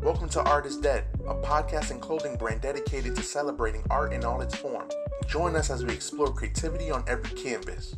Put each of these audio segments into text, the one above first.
Welcome to Art is Dead, a podcast and clothing brand dedicated to celebrating art in all its forms. Join us as we explore creativity on every canvas.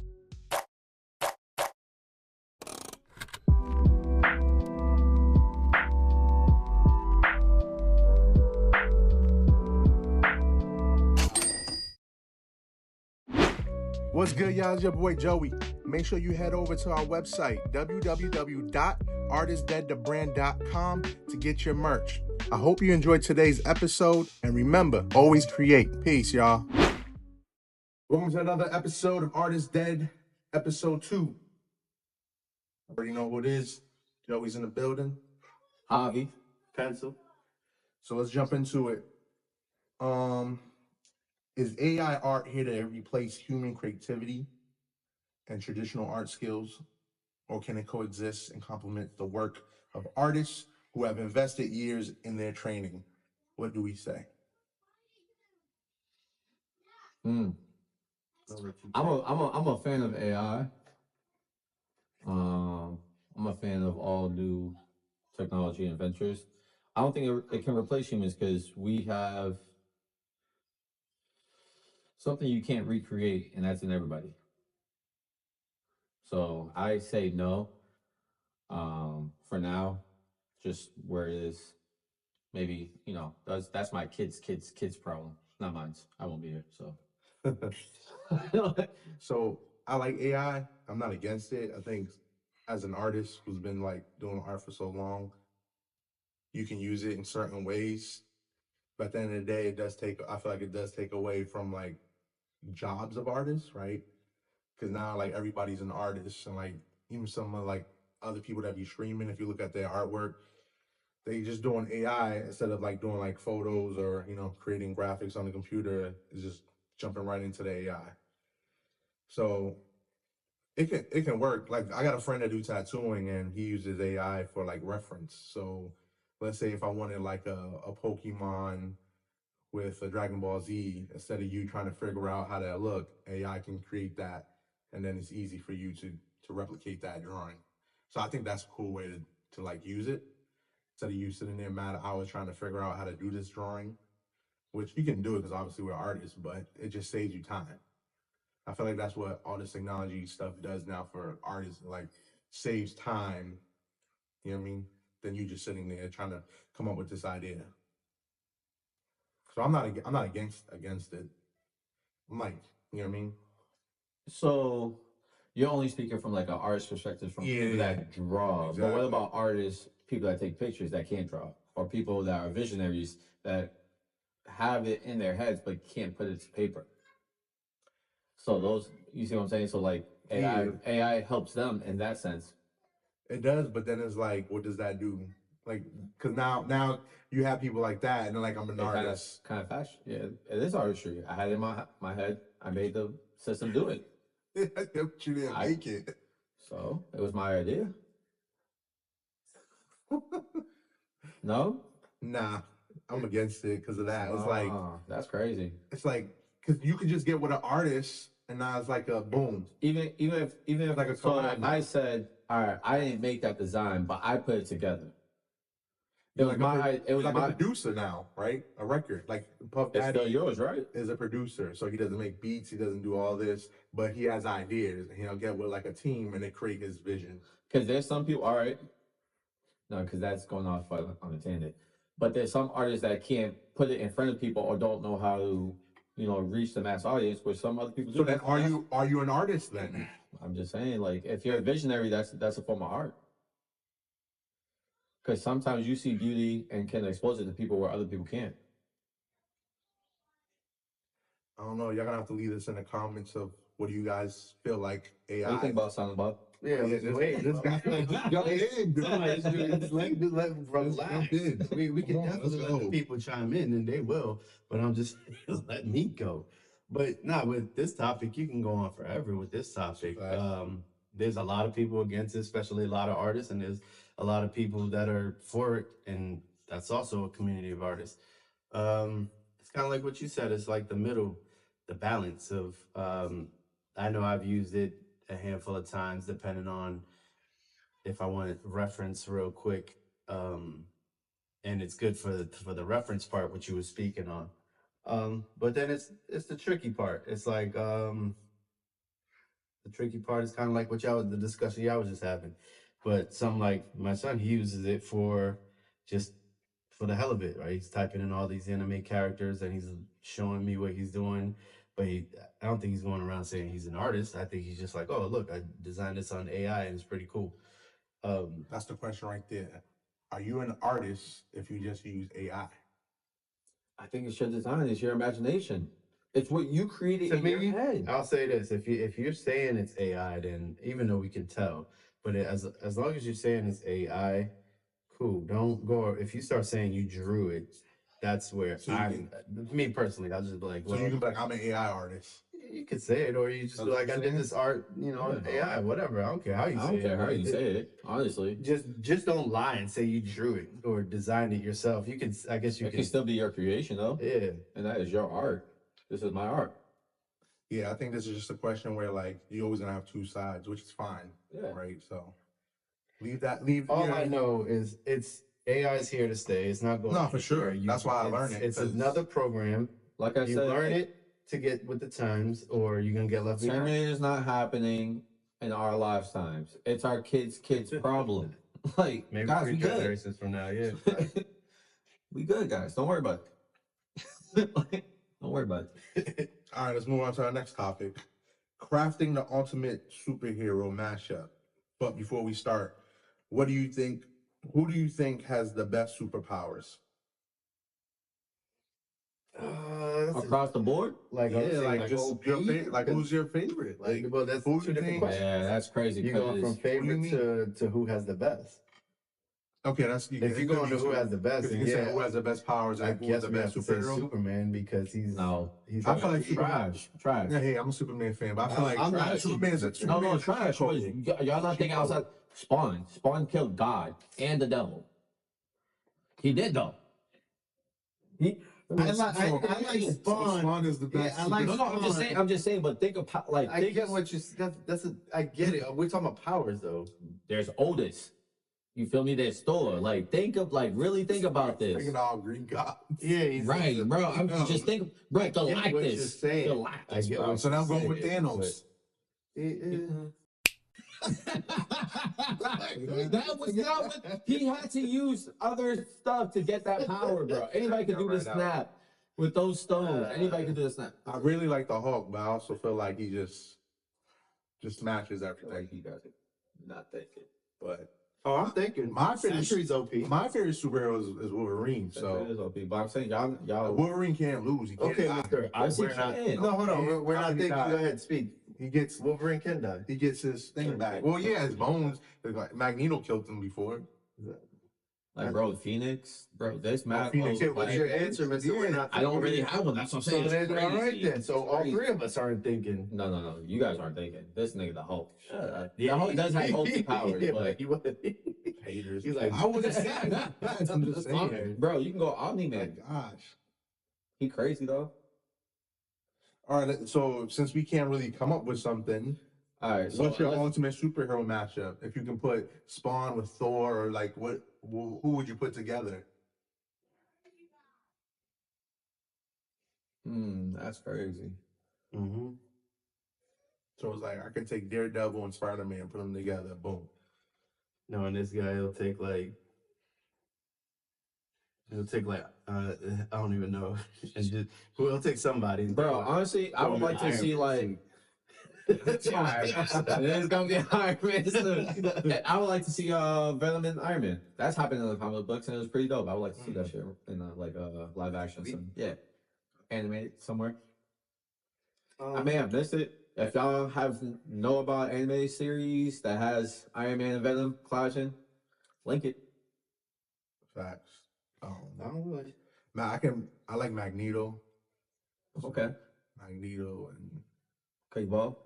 What's good, y'all? It's your boy Joey. Make sure you head over to our website, www.artistdeadthebrand.com, to get your merch. I hope you enjoyed today's episode, and remember, always create. Peace, y'all. Welcome to another episode of Art is Dead, episode 2. Already know who it is. Joey's in the building. Javi, pencil. So let's jump into it. Is AI art here to replace human creativity and traditional art skills, or can it coexist and complement the work of artists who have invested years in their training? What do we say? I'm a fan of AI. I'm a fan of all new technology and ventures. I don't think it can replace humans because we have something you can't recreate, and that's in everybody. So I say no. For now, just where it is. Maybe that's my kids' problem, not mine. I won't be here. So. So I like AI. I'm not against it. I think as an artist who's been like doing art for so long, you can use it in certain ways. But at the end of the day, I feel like it does take away from like jobs of artists, right? Because now like everybody's an artist, and like even some of like other people that be streaming, if you look at their artwork, they just doing AI instead of like doing like photos or creating graphics on the computer. Is just jumping right into the AI. So it can work. Like I got a friend that do tattooing, and he uses AI for like reference. So let's say if I wanted like a Pokemon with a Dragon Ball Z, instead of you trying to figure out how that look, AI can create that, and then it's easy for you to replicate that drawing. So I think that's a cool way to like use it, instead of you sitting there mad at hours trying to figure out how to do this drawing, which you can do it because obviously we're artists, but it just saves you time. I feel like that's what all this technology stuff does now for artists, like saves time, you know what I mean, than you just sitting there trying to come up with this idea. So I'm not against it. I'm like, you know what I mean? So you're only speaking from like an artist perspective, from people that draw. Exactly. But what about artists, people that take pictures that can't draw, or people that are visionaries that have it in their heads but can't put it to paper? So those, you see what I'm saying? So like AI helps them in that sense. It does, but then it's like, what does that do? Like, because now you have people like that, and they're like, I'm an artist. Kind of fashion. Yeah, it is artistry. I had it in my head. I made the system do it. You didn't make it. So it was my idea. No? Nah, I'm against it because of that. It's like, that's crazy. It's like, because you can just get with an artist, and now it's like a boom. Even if like a collab. I said, all right, I didn't make that design, but I put it together. It was like a producer now, right? A record. Like Puff Daddy, it's still yours, right? Is a producer, so he doesn't make beats, he doesn't do all this, but he has ideas, and he'll get with like a team, and they create his vision. Because there's some people, all right, no, because that's going off on a tangent. But there's some artists that can't put it in front of people or don't know how to, reach the mass audience, where some other people do. So then, are you an artist then? I'm just saying, like, if you're a visionary, that's a form of art. Because sometimes you see beauty and can expose it to people where other people can't. I don't know. Y'all gonna have to leave this in the comments of what do you guys feel like AI. What do you think about Silent Bob? Yeah, this guy. Go in, just let relax. We can definitely let the people chime in, and they will. But I'm just letting me go. But with this topic, you can go on forever with this topic. There's a lot of people against it, especially a lot of artists, and there's a lot of people that are for it, and that's also a community of artists. It's kind of like what you said. It's like the middle, the balance of. I know I've used it a handful of times, depending on if I want to reference real quick. and it's good for the reference part, which you were speaking on. But then it's the tricky part. It's like the tricky part is kind of like the discussion y'all was just having. But something like my son, he uses it for just for the hell of it, right? He's typing in all these anime characters and he's showing me what he's doing. But I don't think he's going around saying he's an artist. I think he's just like, oh, look, I designed this on AI and it's pretty cool. That's the question right there. Are you an artist if you just use AI? I think it's your design. It's your imagination. It's what you created in your head. I'll say this: if you're saying it's AI, then even though we can tell, but as long as you're saying it's AI, cool. Don't go if you start saying you drew it. That's where me personally, I'll just be like, well, so you can be like, I'm an AI artist. You could say it, or you just be like, I did this art, AI, whatever. I don't care how you say it. I don't care how you say it, honestly. Just don't lie and say you drew it or designed it yourself. You can, I guess you can still be your creation, though. Yeah, and that is your art. This is my art. Yeah, I think this is just a question where like you always gonna have two sides, which is fine. Yeah. Right. So leave. All I know is AI is here to stay. It's not going. No, for sure. That's why I learned it. It's another program. Like I said, you learn it to get with the times, or you're gonna get left behind. Terminator's not happening in our lifetimes. It's our kids' problem. Like, maybe guys, 3 generations from now, yeah. We good, guys. Don't worry about it. Don't worry about it. All right, let's move on to our next topic. Crafting the ultimate superhero mashup. But before we start, what do you think? Who do you think has the best superpowers? Across the board? Like, yeah, like just your favorite. Like, who's your favorite? Like, well, that's two different questions. Yeah, that's crazy. You go from favorite to who has the best. Okay, that's if you go into who has the best, then yeah, who has the best powers? I guess the best superhero, Superman, because he's I feel like trash. Yeah, hey, I'm a Superman fan, but I feel like trash. Superman's trash. Y'all not thinking outside. Spawn killed God and the devil. He did though. I like Spawn. Spawn is the best. Yeah, I like Spawn. I'm just saying. But think of like. I get what you. I get it. We're talking about powers though. There's Otis. You feel me? There's Thor. Like, really think about this. Thinking all Greek gods. Yeah, he's right, bro. I'm just thinking. Right, Galactus. Galactus, bro. So now I'm going with Thanos. That was not what he had to use other stuff to get that power, bro. Anybody could do the snap with those stones. Anybody could do the snap. I really like the Hulk, but I also feel like he just smashes everything. Like he does it. Not thinking, but I'm thinking my favorite OP. My favorite superhero is Wolverine. So it is OP. But I'm saying y'all. Wolverine can't lose. He can't Mister. We're not. No, hold on. We're not thinking. Go ahead, speak. He gets Wolverine can die. He gets his thing back. Well, yeah, his bones. Like Magneto killed him before. Like, bro, Phoenix, bro, this map. Phoenix, what's your answer, Mister? Yeah, I don't really have one. That's what I'm saying. All right then. So all three of us aren't thinking. No. You guys aren't thinking. This nigga, the Hulk. The Hulk does have Hulk powers, but he was haters. He's like, I wasn't saying that. I'm just saying, bro. You can go Omni-Man. Gosh, he crazy though. All right, so since we can't really come up with something, all right. So what's your ultimate superhero matchup? If you can put Spawn with Thor, or like who would you put together? That's crazy. Mm-hmm. So it's like I could take Daredevil and Spider-Man, put them together, boom. No, and this guy will take like. He'll take like I don't even know. He'll take somebody. Bro, honestly, I would like to see like. It's gonna be Iron Man. I would like to see Venom and Iron Man. That's happened in the comic books and it was pretty dope. I would like to see that shit in like live action. Yeah, animated somewhere. I may have missed it. If y'all know about animated series that has Iron Man and Venom clashing, link it. Facts. I don't know. Man, I like Magneto. Okay. Magneto and ball.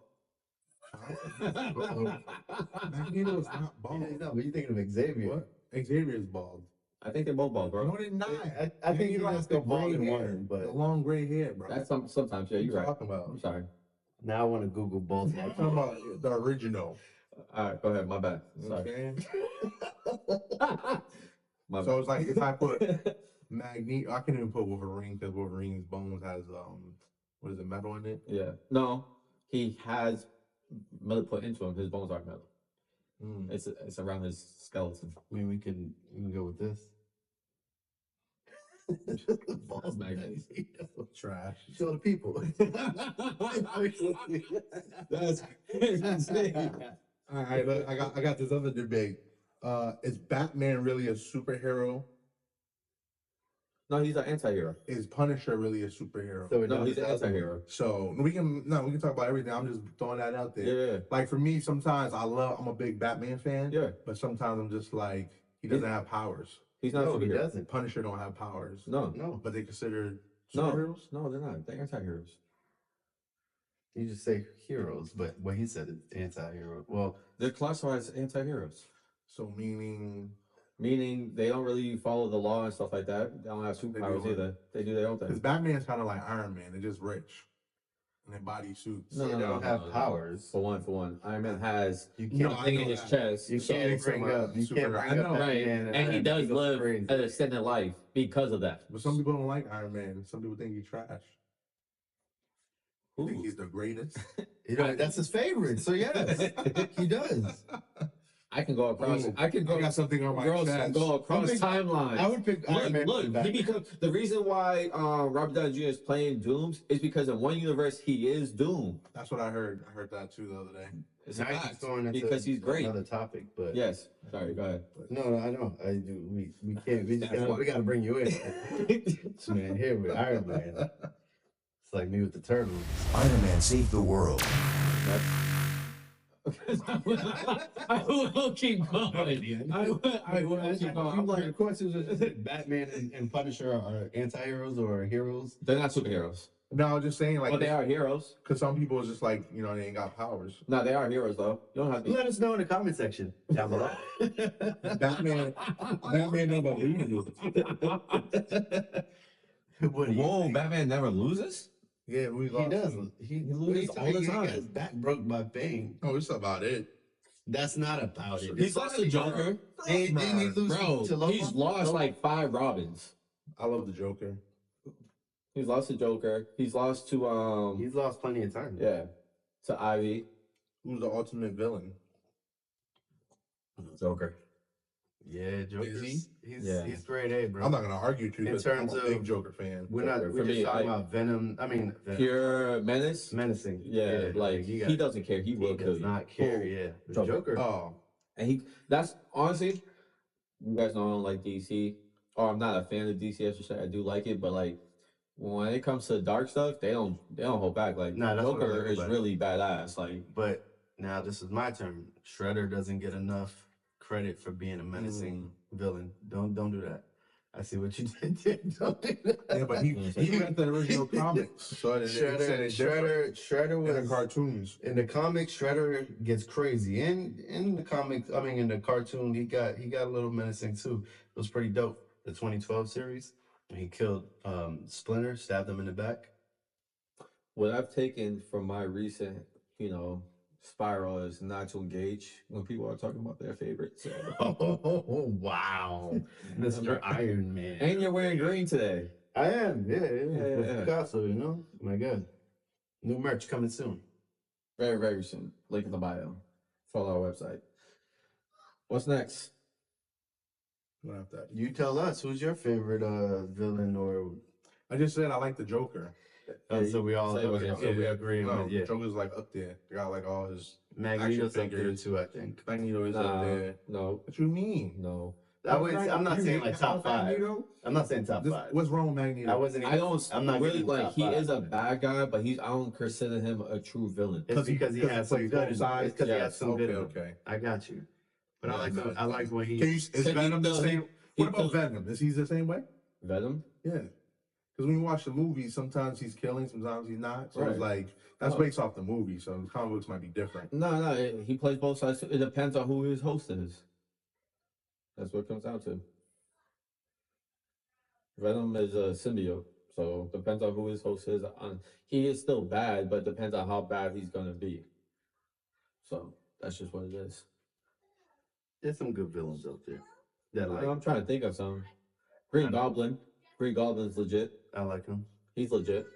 Magneto is not bald. No, but you thinking of Xavier? What? Xavier is bald. I think they're both bald, bro. No, they're not. I think you have to bald in one, but the long gray hair, bro. That's sometimes. Yeah, you're right. Talking about. I'm sorry. Now I want to Google both. I'm talking about the original. All right, go ahead. My bad. Sorry. So it's like if I put Magneto, I can't even put Wolverine because Wolverine's bones has what is it, metal in it? Yeah. No, he has metal put into him. His bones aren't metal. It's around his skeleton. I mean, we can go with this. Balls Magneto. Trash. Show the people. That's insane. All right, look, I got this other debate. Is Batman really a superhero? No, he's an anti-hero. Is Punisher really a superhero? So No, he's an anti-hero. So we can talk about everything. I'm just throwing that out there. Yeah. Like for me, sometimes I'm a big Batman fan. Yeah. But sometimes I'm just like he doesn't have powers. He's not a he superhero. doesn't. Punisher don't have powers. No. But they considered No, superheroes? no, they're not. They're anti-heroes. You just say heroes, but what he said is anti-hero. Well, They're classified as anti-heroes. So meaning Meaning they don't really follow the law and stuff like that. They don't have superpowers either. They do their own because thing. Batman's kind of like Iron Man. They're just rich. And they body suits. No, they don't have powers. For one, Iron Man has You a can't. thing in his chest. You can't bring up. You can't bring up. Right, Batman and he does goes live crazy. an extended life because of that. But some people don't like Iron Man. Some people think he's trash. I think Ooh. he's the greatest. You know, that's his favorite. So yes, he does. I can go across. Ooh, I can go. I got something on my chest. Go across timelines. I would pick Iron Man. Look, back. he becomes the reason why Robert Downey Jr. is playing Dooms is because in one universe he is Doom. That's what I heard. I heard that too the other day. It's a Now he's fact, going into because he's great. Another topic, but Yes. Sorry. Go ahead. no, I know. I do. We can't. We just That's gotta, why. we got to bring you in. Man, here with Iron Man. It's like me with the turtles. Iron Man saved the world. I will keep going. I will keep going. I'm like, Of course, it was just Batman and Punisher are anti-heroes or heroes. they're not superheroes. No, I was just saying, like, But they are heroes. because some people is just like, they ain't got powers. No, they are heroes though. You don't have to. Let us know in the comment section down below. Batman never loses. What do you Whoa, think? Batman never loses? Yeah, we He lost. does. He loses all the He got time. his back broke by Bane. Oh, it's about it. That's not about it. He's lost to Joker. Didn't he lose Bro, to Lobo? he's lost like 5 Robins. I love the Joker. He's lost to Joker. He's lost to He's lost plenty of time. yeah, to Ivy. Who's the ultimate villain? Joker. Yeah, Joker. Is he? He's grade A, bro. I'm not gonna argue too. In 'Cause I'm terms a of- big Joker fan. We're not. For We're me, just talking I- about Venom. I mean, Venom. Pure menace. menacing. Yeah, like you he doesn't care. He will He kill does you. not care. Boom. Yeah, the Joker. Joker. Oh, And that's honestly, you guys know I don't like DC, or I'm not a fan of DC. I should say I do like it, but like when it comes to dark stuff, they don't hold back. Like Nah, that's what I Joker like is about it. really badass. Like But now this is my turn. Shredder doesn't get enough credit for being a menacing villain. Don't do that. I see what you did there. Don't do that. yeah, but he read the original comics, so it said it's different Shredder in the was cartoons. in the comics. Shredder gets crazy, and in the comics, I mean, in the cartoon, he got a little menacing too. It was pretty dope. The 2012 series, when he killed Splinter, stabbed him in the back. what I've taken from my recent, spiral is not to engage when people are talking about their favorites. Oh wow, Mr. Iron Man. And you're wearing green today. I am, yeah. Yeah. Picasso, My God. New merch coming soon. Very, very soon. Link in the bio. Follow our website. What's next? We'll have that. You tell us who's your favorite villain or I just said I like the Joker. so we all Say what okay, you so we said. agree No, on it. Yeah. Joker's like up there. They got like all his Magneto's action up there figures. too, I think. Magneto is up there. No, What you mean? no. I'm not You saying hate like top five. Magneto? I'm not saying top This- five. What's wrong with Magneto? I wasn't even, I don't. I'm not really giving like. top He five. is a bad guy, but I don't consider him a true villain. It's because he has some plays good. both sides. It's because he has Yes, some good. Okay, in him. okay. I got you. But Yeah, I like when he. Is Venom the same? he What about killed- Venom? Is he the same way? Venom? Yeah. Because when you watch the movie, sometimes he's killing, sometimes he's not. So Right. it's like, that's Oh. based off the movie. So the comic books might be different. No. He plays both sides. It depends on who his host is. That's what it comes down to. Venom is a symbiote, so depends on who his host is. He is still bad, but depends on how bad he's gonna be. So that's just what it is. There's some good villains out there. That like I'm trying to think of some. Green Goblin. Green Goblin's legit. I like him. He's legit.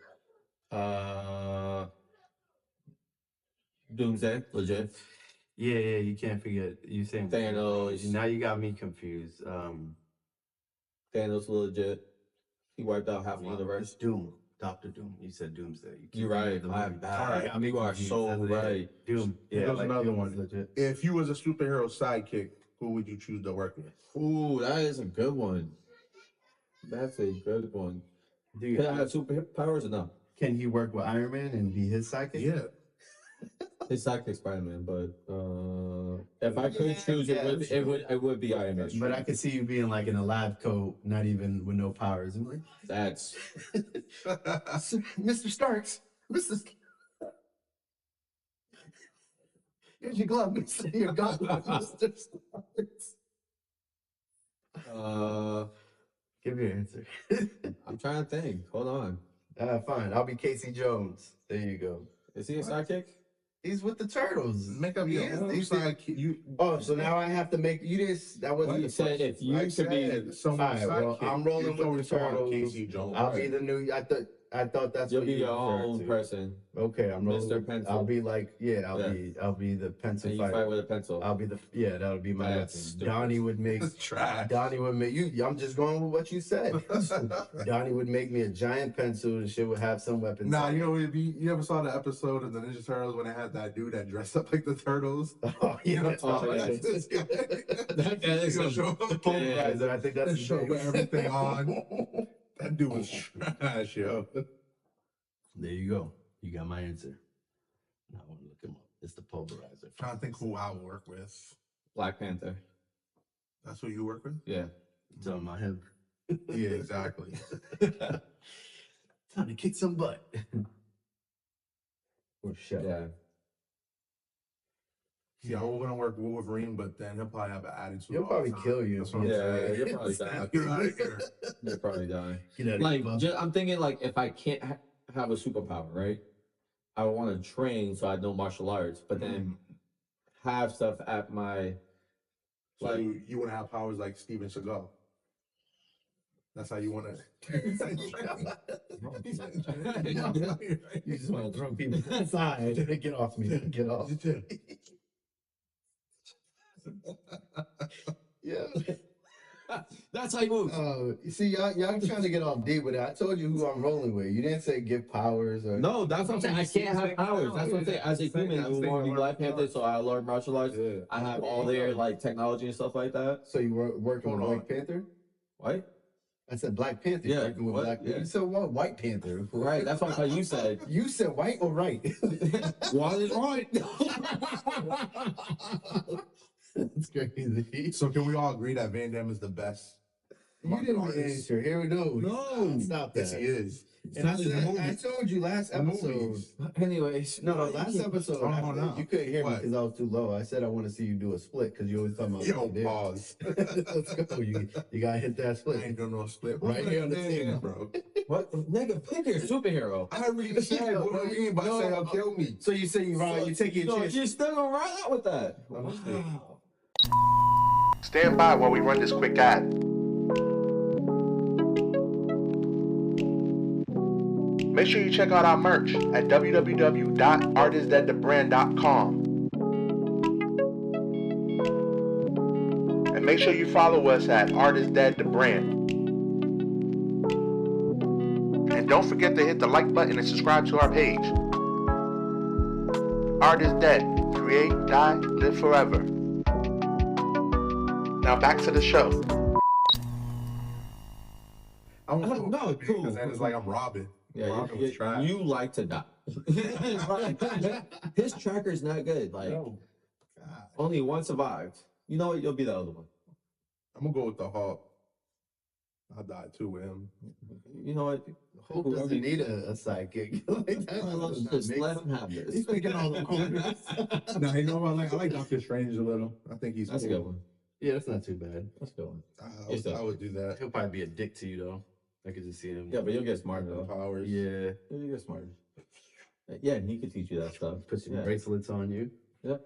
Doomsday, legit. Yeah, you can't forget. You saying Thanos. Now you got me confused. Thanos legit. He wiped out half the It's universe. Doom. Doctor Doom. You said Doomsday. You're right. I'm bad. You are so right. Doom. Here's another Doom one. is legit. If you was a superhero sidekick, who would you choose to work with? Ooh, that is a good one. That's a good one. Dude, Can I have superpowers or no? can he work with Iron Man and be his sidekick? Yeah. His sidekick Spider-Man, but if I could choose, it would be Iron Man. But I could see you being like in a lab coat, not even with no powers. I'm like, That's Mr. Starks, Mr. Here's your glove, Mr. Your glove, Mr. Starks. Give your answer. I'm trying to think. Hold on. Fine. I'll be Casey Jones. There you go. Is he a sidekick? He's with the turtles. Make up your own sidekick. Oh, so now I have to make you this. That wasn't You the said question. if you could be, someone's Fine, well, sidekick. I'm rolling You're with the talking about turtles. Casey Jones. I'll be the new. I thought that's you'll what be you your referred own to. person. Okay, I'm rolling. Mr. Pencil. I'll be like, I'll be the pencil And you fighter. fight with a pencil. I'll be that would be my That's weapon. stupid. Donnie would make Trash. Donnie would make you. I'm just going with what you said. Donnie would make me a giant pencil. The shit would have some weapons. Nah, you know what it'd be? You ever saw the episode of the Ninja Turtles when they had that dude that dressed up like the turtles? Oh yeah. Oh, yeah. This guy. That guy is He'll a- show up the Yeah. Polarizer, I think that's and his show name. everything on. That dude was trash, yo. There you go. You got my answer. Now I want to look him up. It's the polarizer. Trying to think who I would work with. Black Panther. That's who you work with? Yeah. Talking about him. Yeah, exactly. Time to kick some butt. Or shut Yeah. Yeah, we're gonna work with Wolverine, but then he'll probably have an attitude. He'll all probably the time. kill you. That's what I'm Yeah, saying. you'll probably die. Get out of here. You'll probably die. Get out of Like, here, I'm thinking like if I can't have a superpower, right? I want to train so I know martial arts, but then have stuff at my So like. you want to have powers like Steven Seagal. That's how you want to. You just want to throw people aside. Get off me. Get off. Yeah. That's how you move. You see, y'all trying to get all deep with it. I told you who I'm rolling with. You didn't say give powers or No, that's what I'm saying. I can't have powers. That's what I'm saying. As a human, you want to be Black Panther, so I learn martial arts. Yeah. I have all their like technology and stuff like that. So you were working with Hold on. Black Panther? What? I said Black Panther. Yeah, Working with what? Black Panther. Yeah. You said what? White Panther. Right. That's what you said. You said white or right? One is right. That's crazy. So can we all agree that Van Damme is the best? You didn't artist? answer. Here we go. No. Stop that. Yes, he is. And I Especially the said, I movies. told you last The episode. movies. Anyways, No, last episode. Hold on now. You couldn't hear me What? because I was too low. I said I want to see you do a split because you always talking about Yo, right there. pause. Let's go. You gotta hit that I split. ain't doing no split. Right here on the Yeah, table. bro. What? Nigga, pick your superhero. I already said Wolverine, but I said he'll kill me. So you say you ride, you take your So chance. you're still gonna ride out with that? Wow. Stand by while we run this quick ad. Make sure you check out our merch at www.artistdeadthebrand.com. And make sure you follow us at Artist Dead the Brand. And don't forget to hit the like button and subscribe to our page. Artist Dead. Create, die, live forever. Now back to the show. No, cool. Because then it's like I'm robbing. Yeah, Robbing with trash. you like to die. His tracker's not good. Like, God. only one survived. You know what? You'll be the other one. I'm gonna go with the Hulk. I died too with him. You know what? Hulk doesn't need a sidekick. Like, that does not Just make let sense. him have this. He's making all the corners. No, you know what? I like Doctor Strange a little. I think he's That's a cool. good one. Yeah, that's not too bad. That's a good one. I would do that. He'll probably be a dick to you though. I could just see him. Yeah, but you'll get smarter though. Powers. Yeah. You'll get smarter. Yeah, and he could teach you that stuff. Put some Yeah. bracelets on you. Yep.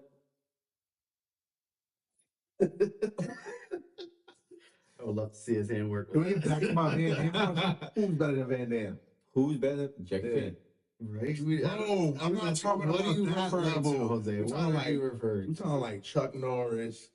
I would love to see his handwork. Can we get back to my Van Damme? Who's better than Van Damme? Who's better? Jackie Chan. Right? Bro, I'm not talking what about are you that referring level, to, Jose? I'm What talking are like- you referring I'm to? talking like Chuck Norris.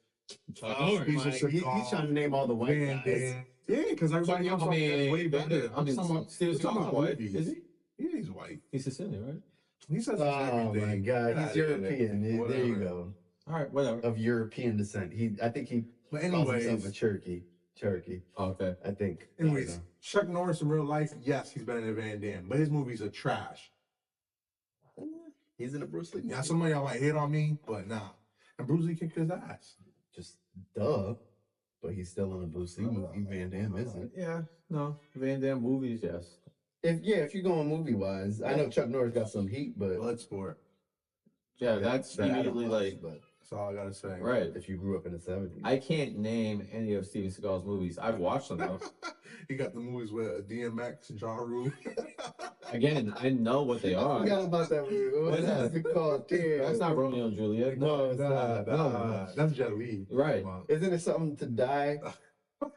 Chuck Oh, Norris. my, he's trying to name all the white Van guys. Damme. Yeah, because everybody else I mean, is way better. I mean, Steven Steven Seagal's white. movies. Is he? Yeah, he's white. He's Sicilian, right? He says Oh everything. my God, Get he's outta here. European. There you Whatever. go. All right, whatever. Of European descent. I think he But calls himself a anyways, Cherokee. Okay. I think. anyways, Chuck Norris in real life, yes, he's better than Van Damme, but his movies are trash. He's in a Bruce Lee movie. Yeah, some of y'all might hate on me, but nah. And Bruce Lee kicked his ass. Just duh. But he's still in a Bruce Lee movie. Van Damme isn't. Yeah, no. Van Damme movies, yes. If you're going movie wise, I know Chuck Norris got some heat, but Bloodsport. Yeah, that's that I don't immediately watch, like, but That's all I gotta say. right. if you grew up in the 70s. I can't name any of Steven Seagal's movies. I've watched them though. He got the movies with DMX and Ja Rule. Again, I know what they I are. forgot about that movie. What What's that? is it called? Damn. That's not Romeo and Juliet. No, it's not. Nah, that's Jet Li. Right. Come on. Isn't it something to die?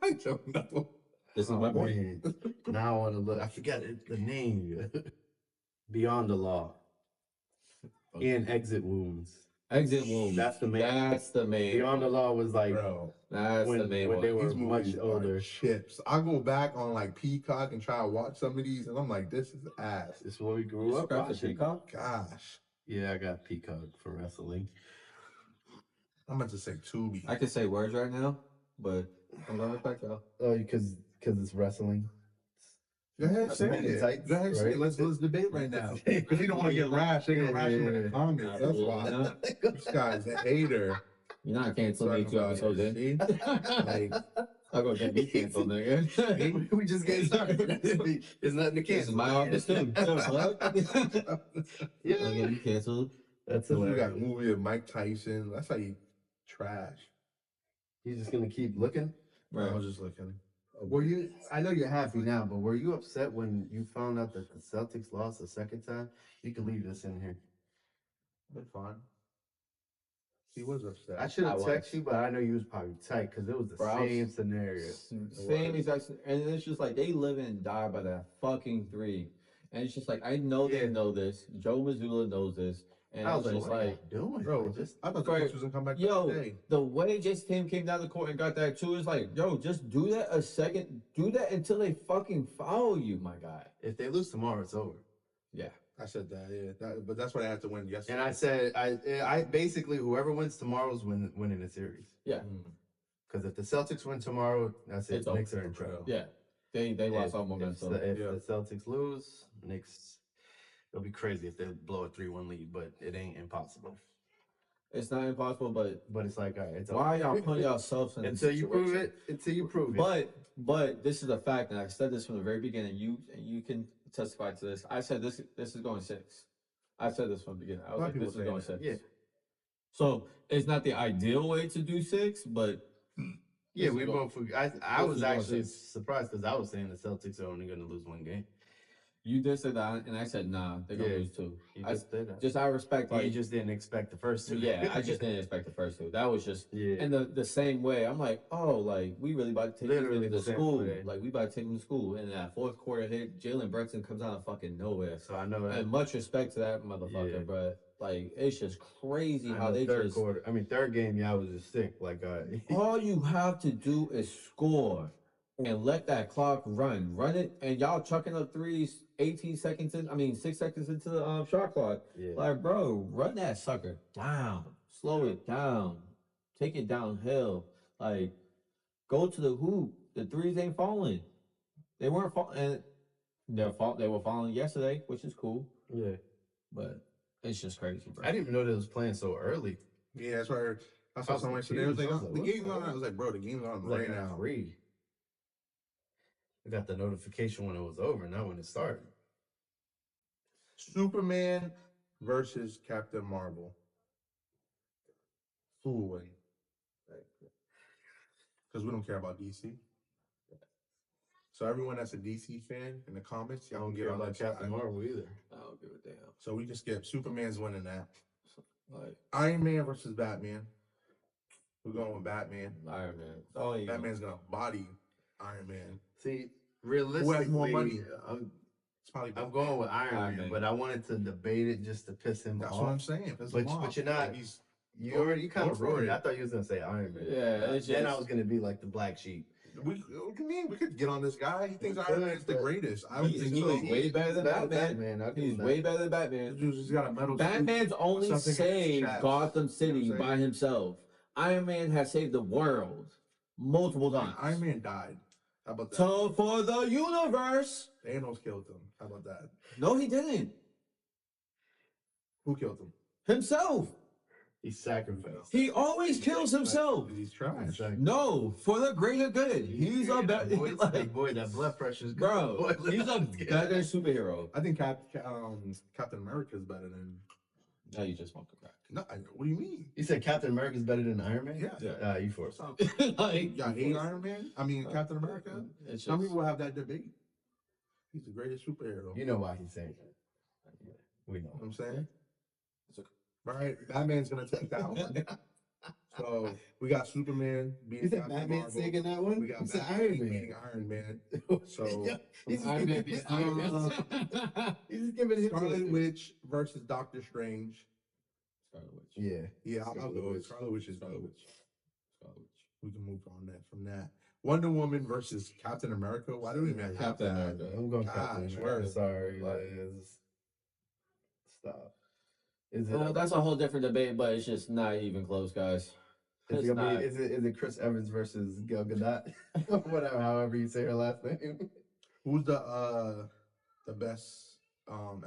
I don't know. This is my point. Man, now I want to look. I forgot the name. Beyond the Law. And Exit Wounds. Exit Wound. That's the main. That's the main. Beyond the Law was like Bro, That's the when, main when one. they were these much movies older. are chips. I go back on like Peacock and try to watch some of these, and I'm like, this is ass. This is what we grew You up subscribe to watching. Peacock? Gosh. Yeah, I got Peacock for wrestling. I'm about to say Tubi. I could say words right now, but I'm gonna respect y'all. Oh, because it's wrestling. Go ahead, say Men in it. tights, Go ahead, say right? it. Let's debate right now. Because you don't want to get rash. They're gonna rash you in the comments. That's why. This guy's a hater. You're not canceling me Talking 2 about episodes it, in. see? Like, I'll go get me canceled, nigga. We just getting started. It's nothing to This is cancel. my office too. Yeah, I'll get me canceled. that's so we got a hilarious. movie of Mike Tyson. That's how you trash. He's just gonna keep looking. Right. I was just looking. Were you? I know you're happy now, but were you upset when you found out that the Celtics lost the second time? You can leave this in here. Been fun. He was upset. I should I have was. texted you, but I know you was probably tight because it was the Bro, I was- same scenario. Same exact, and it's just like they live and die by that fucking three, and it's just like I know they Yeah. know this. Joe Mazzulla knows this, and I it's was just like, like, what are you doing? Bro, Just I thought the Right. coach was gonna come back yo, today. the way Jason Tatum came down the court and got that too is like, yo, just do that a second, do that until they fucking foul you, my guy. if they lose tomorrow, it's over. Yeah, I said that, yeah. But that's what I had to win yesterday. And I said, I basically whoever wins tomorrow's winning the series. yeah, Mm. Because if the Celtics win tomorrow, that's it. It's Knicks over. are in trouble. yeah. They lost all If momentum. the Yeah. Celtics lose, Knicks, it'll be crazy if they blow a 3-1 lead, but it ain't impossible. It's not impossible, but But it's like, all right, it's why over. y'all putting yourselves in this until you prove situation? it? Until you prove it. But this is a fact, and I said this from the very beginning. You can testify to this. I said this is going 6. I said this from the beginning. I was lot like, of this is people going say 6. Yeah. So it's not the ideal way to do 6, but Yeah, this we is both. I this was is actually going surprised because I was saying the Celtics are only going to lose one game. you did say that, and I said nah, they're gonna Yeah. lose 2. You I just did that. just I respect you like just didn't expect the first two. yeah, I just didn't expect the first 2. That was just yeah. and the same way. I'm like, oh, like we really about to take Literally these niggas the to same school. way. Like we about to take them to school. And that fourth quarter hit, Jalen Brunson comes out of fucking nowhere. So I know that. And much respect to that motherfucker, Yeah. but like it's just crazy I how know they third just quarter. I mean, third game, yeah, I was just sick. Like, all you have to do is score and let that clock run it, and y'all chucking up threes 18 seconds in. I mean 6 seconds into the shot clock. yeah. Like, bro, run that sucker down, slow it down, take it downhill. Like, go to the hoop. The threes ain't falling. They weren't falling, and they were falling yesterday, which is cool, yeah. but it's just crazy, bro. I didn't even know they was playing so early. Yeah, that's why I saw was someone today. I was like, confused. I oh, was the like, game's what on. the I was like, bro, the game's on Like right at now. 3. I got the notification when it was over, not when it started. Superman versus Captain Marvel. Who will win? Because we don't care about DC. So everyone that's a DC fan in the comments, I y'all don't can get care on about that Captain chat. Marvel either. I don't give a damn. So we can skip. Superman's winning that. Like, Iron Man versus Batman. We're going with Batman. Iron Man. Oh, yeah. Batman's gonna body you. Iron Man. See, Who has realistically, more money? I'm It's probably going with Iron Iron Man, Man. but I wanted to debate it just to piss him That's off. what I'm saying. But you're not. Like You kind go of for ruined it. it. I thought you was gonna say Iron Man. Yeah, it's Then I just- was gonna be like the black sheep. What do you mean? We could get on this guy. He thinks We Iron could, Man is the but greatest. I don't He's think so. way better than Batman. I give He's him that. way better than This Batman. dude's just got a metal suit. Batman's only something in his saved chest. Gotham City You know what I'm by saying? himself. Iron Man has saved the world multiple times. Iron Man died. How about that? So for the universe. Thanos killed him. How about that? No, he didn't. Who killed him? Himself. He sacrificed. He always kills himself. He's trash. No, for the greater good. He's a better, that boy. That blood pressure's good. bro. Boy, He's a better superhero. I think Captain America is better than. Now you just want to crack. No, what do you mean? You said Captain America's better than Iron Man? Yeah. You forced. Like, Y'all hate Iron Man? I mean, Captain America? it's Some just, people have that debate. He's the greatest superhero. You know why he's saying that. We know. know what I'm saying? It's okay. Right? Batman's going to take that one. So we got Superman being You said Captain Batman Marvel. taking that one? We got You said Batman Iron Man. beating Iron Man. So He's Iron Man just beats Iron Man. He's just giving him Scarlet Witch versus Doctor Strange. Scarlet Witch. Yeah. Yeah, I'll Scarlet go with Witch. Scarlet Witch. Is Scarlet dope. Witch. Scarlet Witch. We can move on that from that. Wonder Woman versus Captain America. Why do we even have Captain that? America. I'm going Gosh, Captain America. word. Sorry, Like- Liz. Stop. Is it? Well, that's a whole different debate, but it's just not even close, guys. Is It's it, gonna not. be, is it Chris Evans versus Gal Gadot? Whatever, however you say her last name. Who's the best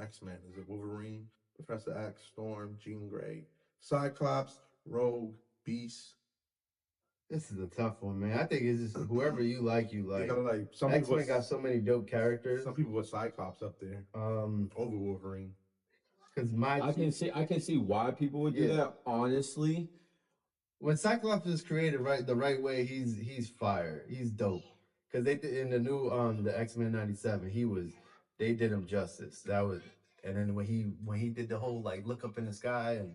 X-Men? Is it Wolverine, Professor X, Storm, Jean Grey, Cyclops, Rogue, Beast? This is a tough one, man. I think it's just whoever you like. You gotta like some X people. Men got so many dope characters. Some people put Cyclops up there over Wolverine. Because I can see why people would do Yeah. that. Honestly, when Cyclops is created the right way, he's fire. He's dope. Because they did in the new the X-Men 97, they did him justice. That was, and then when he did the whole like look up in the sky and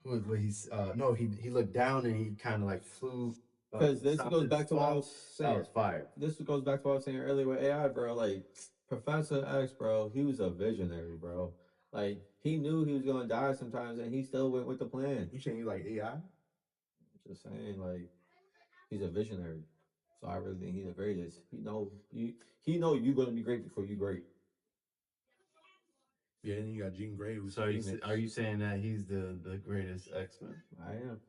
he looked down and he kind of like flew. because this stopped goes his back to what I fall. was That saying. was fire. This goes back to what I was saying earlier with AI, bro. Like Professor X, bro, he was a visionary, bro. Like he knew he was gonna die sometimes, and he still went with the plan. You saying you like AI? Just saying, like he's a visionary. So I really think he's the greatest. He know you're gonna be great before you great. Yeah, and you got Jean Grey. Who's So Phoenix. are you saying that he's the greatest X-Men? I am.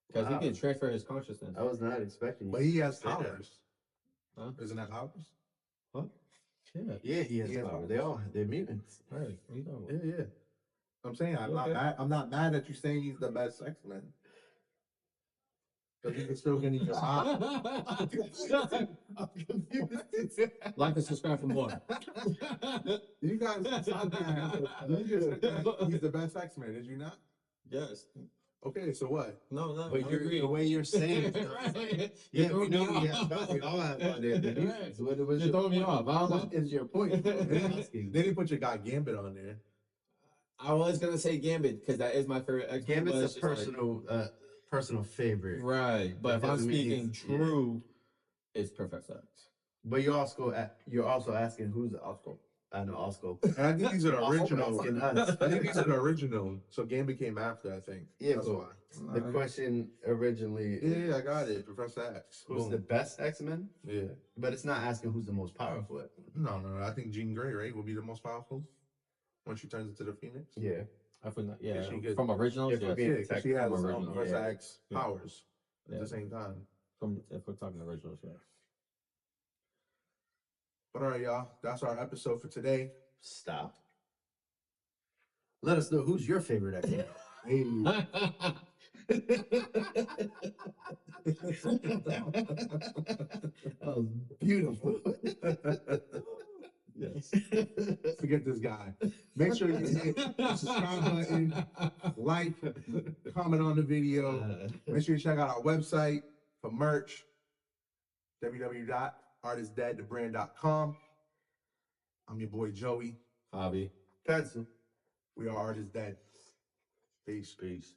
Because Wow. he can transfer his consciousness. I was not expecting. But he has Say that. powers. Huh? Isn't that powers? What? Yeah. Yeah, he has He has power. powers. They're mutants. Right. What you talking Yeah, yeah. I'm saying I'm not Okay. mad. I'm not mad at you saying he's the best X-Men. Because you can still get in your eye. about? Like and subscribe for more. You guys, you just said that he's the best X-Men, did you not? Yes. Okay, so what? No, no. But I agree. the way you're saying it, Right. yeah, You're we throwing know me we off. all have the mutants. What was You're your throwing me point? off. I don't know. What is your point? They I'm didn't, asking. they didn't put your guy Gambit on there. I was gonna say Gambit because that is my favorite X-Men. but it's Gambit's a just like- personal favorite. right. But That if I'm doesn't mean speaking he's- yeah. true, it's Professor X. But you're also asking who's the Oscar. I know Oscar. And I think he's an original. Asking us. I think he's an original. So Gambit came after, I think. Yeah, That's but why. the question originally Yeah, I got it. Professor X. who's Boom. the best X-Men? Yeah. But it's not asking who's the most powerful. No. I think Jean Grey, right, will be the most powerful when she turns into the Phoenix. Yeah. I feel not, yeah. she good. From originals, Yeah, from yes. being- Yeah, because she has From original, Professor yeah. X powers at Yeah. the same time. If we're talking originals, yeah. But all right, y'all. That's our episode for today. Stop. Let us know who's your favorite X-Men. That was beautiful. Yes. Forget this guy. Make sure you hit the subscribe button, like, comment on the video. Make sure you check out our website for merch, www.artistdeadthebrand.com. I'm your boy Joey. Hobby. Pencil. We are Artist Dead. Peace. Peace.